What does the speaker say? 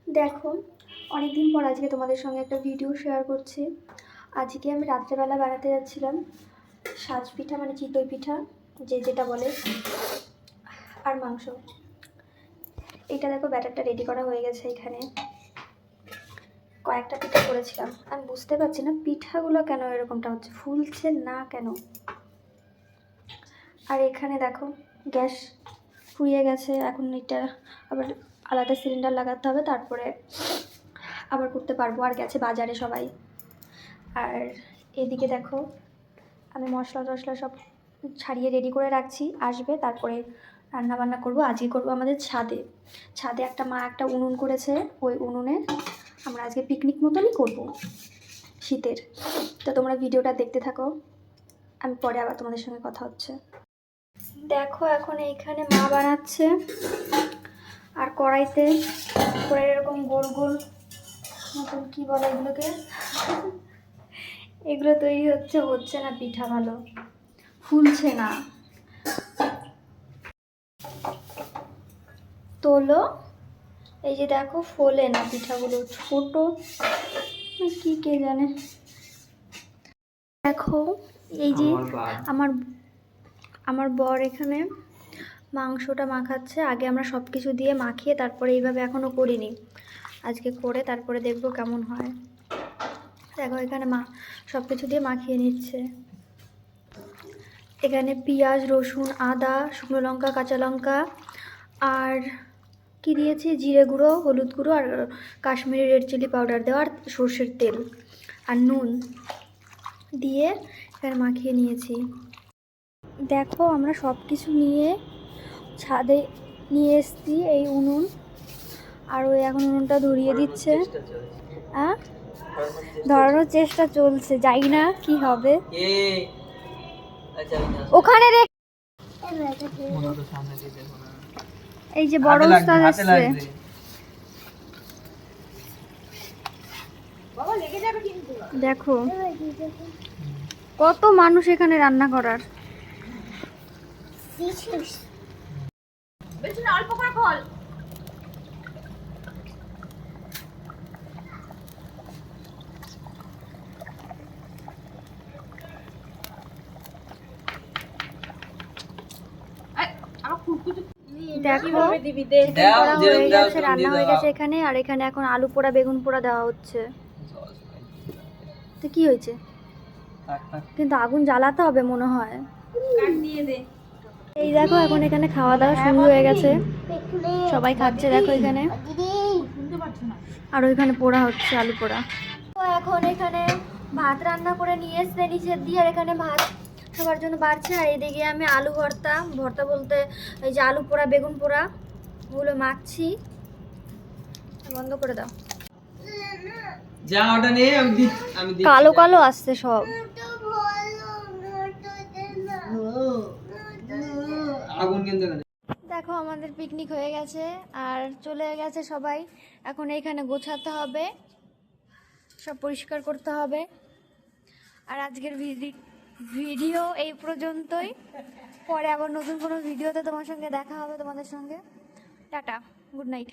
দেখো, অনেকদিন পর আজকে তোমাদের সঙ্গে একটা ভিডিও শেয়ার করছি। আজকে আমি রাত্রেবেলা বেড়াতে যাচ্ছিলাম, সাজ পিঠা মানে চিতই পিঠা যেটা বলে, আর মাংস। এটা দেখো, ব্যাটারটা রেডি করা হয়ে গেছে। এখানে কয়েকটা পিঠা করেছিলাম, আমি বুঝতে পারছি না পিঠাগুলো কেন এরকমটা হচ্ছে, ফুলছে না কেন। আর এখানে দেখো গ্যাস ফুরিয়ে গেছে, এখন এটা আবার আলাদা সিলিন্ডার লাগাতে হবে, তারপরে আবার করতে পারবো। আর গেছে বাজারে সবাই। আর এদিকে দেখো, আমি মশলা টশলা সব ছাড়িয়ে রেডি করে রাখছি, আসবে তারপরে রান্না বান্না করব। আজকে করব আমাদের ছাদে একটা মা একটা উনুন করেছে, ওই উনুনে আমরা আজকে পিকনিক মতনই করব শীতের। তো তোমরা ভিডিওটা দেখতে থাকো, আমি পরে আবার তোমাদের সঙ্গে কথা হচ্ছে। দেখো এখন এইখানে মা বানাচ্ছে, আর কড়াইতে করে এরকম গোল গোল মতন কী বলে এগুলোকে, এগুলো তৈরি হচ্ছে না, পিঠা ভালো ফুলছে না। তোলো, এই যে দেখো ফোলে না পিঠাগুলো, ছোট কি কে জানে। দেখো এই যে আমার বর এখানে মাংসটা মাখাচ্ছে। আগে আমরা সব কিছু দিয়ে মাখিয়ে তারপরে এইভাবে এখনও করিনি, আজকে করে তারপরে দেখবো কেমন হয়। দেখো এখানে মা সব কিছু দিয়ে মাখিয়ে নিচ্ছে। এখানে পেঁয়াজ, রসুন, আদা, শুকনো লঙ্কা, কাঁচা লঙ্কা, আর কি দিয়েছি, জিরে গুঁড়ো, হলুদ গুঁড়ো, আর কাশ্মীরি রেড চিলি পাউডার দেওয়া, আর সর্ষের তেল আর নুন দিয়ে এখানে মাখিয়ে নিয়েছি। দেখো আমরা সব কিছু নিয়ে ছাদে নিয়ে এসছি, এই উনুন, আর ওই এখন উনুনটা ধরিয়ে দিচ্ছে। হ্যাঁ, ধরানোর চেষ্টা চলছে, যাই না কি হবে। ওখানে এই যে বড় উস্তাদ আসছে, দেখো কত মানুষ এখানে রান্না করার। অল্প করে খোল। দেখো রান্না হয়ে গেছে এখানে, আর এখানে এখন আলু পোড়া, বেগুন পোড়া দেওয়া হচ্ছে। তো কি হয়েছে, কিন্তু আগুন জ্বালাতে হবে মনে হয়। এই দেখো এখন এখানে খাওয়া দাওয়া শুরু হয়ে গেছে, সবাই খাচ্ছে। দেখো এখানে, আর ওইখানে পোড়া হচ্ছে আলু পোড়া। তো এখন এখানে ভাত রান্না করে নিয়ে এসছে নিচের দিয়ে, আর এখানে ভাত সবার জন্য বাড়ছে। আর এদিকে আমি আলু ভর্তা বলতে এই যে আলু পোড়া, বেগুন পোড়া ওগুলো মাখছি। বন্ধ করে দাও, কালো কালো আসছে সব। দেখো আমাদের পিকনিক হয়ে গেছে, আর চলে গেছে সবাই। এখন এইখানে গোছাতে হবে, সব পরিষ্কার করতে হবে। আর আজকের ভিডিও এই পর্যন্তই, পরে আবার নতুন কোনো ভিডিওতে তোমার সঙ্গে দেখা হবে, তোমাদের সঙ্গে। Tata, good night.